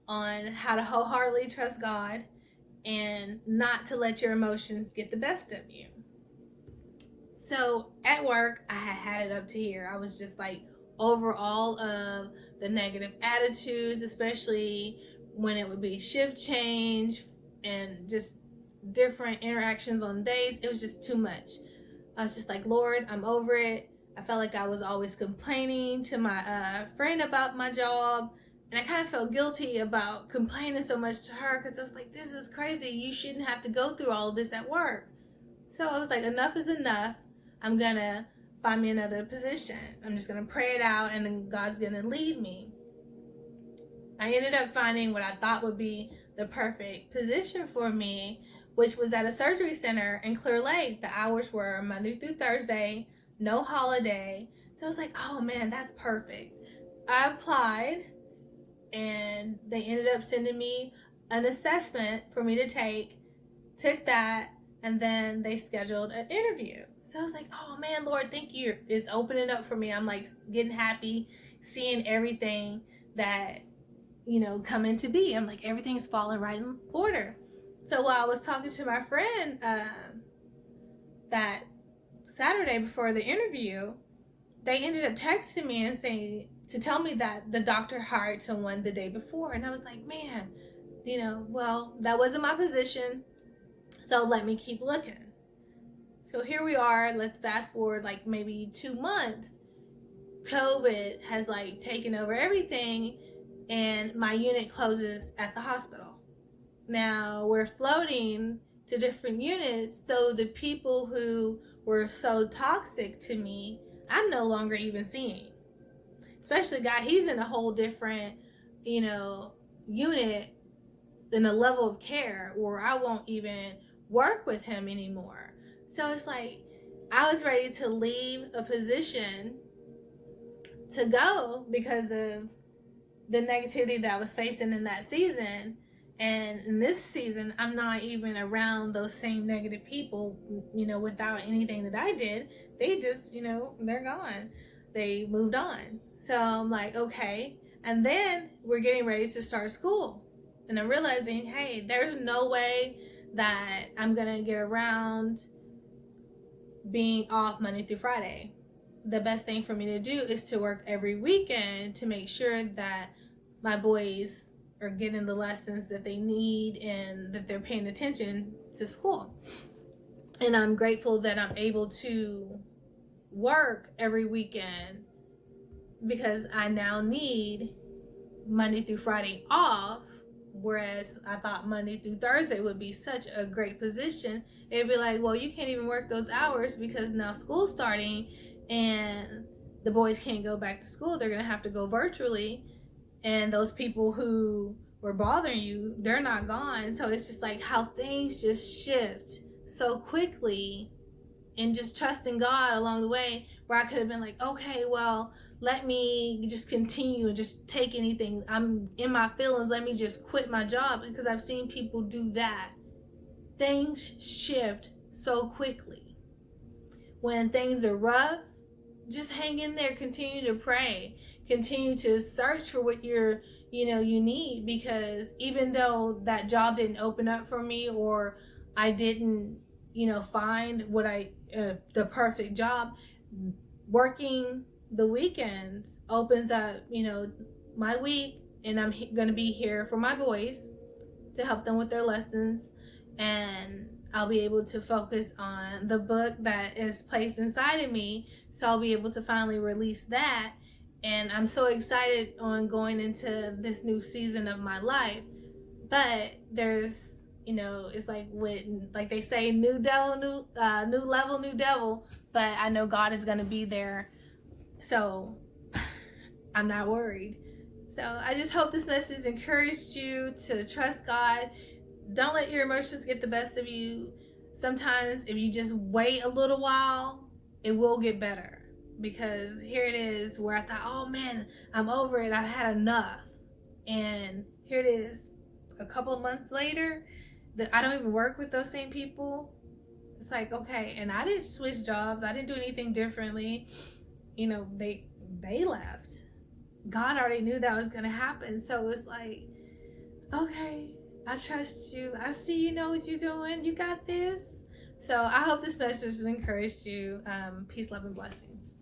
on how to wholeheartedly trust God and not to let your emotions get the best of you. So at work, I had it up to here. I was just like over all of the negative attitudes, especially when it would be shift change and just different interactions on days. It was just too much. I was just like, Lord, I'm over it. I felt like I was always complaining to my friend about my job. And I kind of felt guilty about complaining so much to her because I was like, this is crazy. You shouldn't have to go through all of this at work. So I was like, enough is enough. I'm going to find me another position. I'm just going to pray it out and then God's going to lead me. I ended up finding what I thought would be the perfect position for me, which was at a surgery center in Clear Lake. The hours were Monday through Thursday, no holiday. So I was like, oh man, that's perfect. I applied and they ended up sending me an assessment for me to take, took that, and then they scheduled an interview. So I was like, oh man, Lord, thank you. It's opening up for me. I'm like getting happy, seeing everything that, come into be. I'm like, everything's falling right in order. So while I was talking to my friend that Saturday before the interview, they ended up texting me and saying to tell me that the doctor hired someone the day before. And I was like, man, well, that wasn't my position. So let me keep looking. So here we are. Let's fast forward like maybe 2 months. COVID has like taken over everything and my unit closes at the hospital. Now we're floating to different units. So the people who were so toxic to me, I'm no longer even seeing. Especially the guy, he's in a whole different, unit in a level of care where I won't even work with him anymore. So it's like I was ready to leave a position to go because of the negativity that I was facing in that season. And in this season, I'm not even around those same negative people, without anything that I did. They just, they're gone. They moved on. So I'm like, okay. And then we're getting ready to start school. And I'm realizing, hey, there's no way that I'm going to get around being off Monday through Friday. The best thing for me to do is to work every weekend to make sure that my boys are getting the lessons that they need and that they're paying attention to school. And I'm grateful that I'm able to work every weekend because I now need Monday through Friday off. Whereas I thought Monday through Thursday would be such a great position. It'd be like, well, you can't even work those hours because now school's starting and the boys can't go back to school. They're going to have to go virtually. And those people who were bothering you, they're not gone. So it's just like how things just shift so quickly, and just trusting God along the way, where I could have been like, okay, well, let me just continue and just take anything. I'm in my feelings. Let me just quit my job, because I've seen people do that. Things shift so quickly. When things are rough, just hang in there, continue to pray, continue to search for what you need, because even though that job didn't open up for me, or I didn't, find what the perfect job, working the weekends opens up, my week, and I'm going to be here for my boys to help them with their lessons, and I'll be able to focus on the book that is placed inside of me. So I'll be able to finally release that. And I'm so excited on going into this new season of my life. But there's, it's like they say, new devil, new level, new devil. But I know God is going to be there. So I'm not worried. So I just hope this message encouraged you to trust God. Don't let your emotions get the best of you. Sometimes if you just wait a little while, it will get better. Because here it is where I thought, oh man, I'm over it. I've had enough. And here it is a couple of months later that I don't even work with those same people. It's like, okay, and I didn't switch jobs. I didn't do anything differently. They left. God already knew that was going to happen. So it's like, okay, I trust you. I see you know what you're doing. You got this. So I hope this message has encouraged you. Peace, love, and blessings.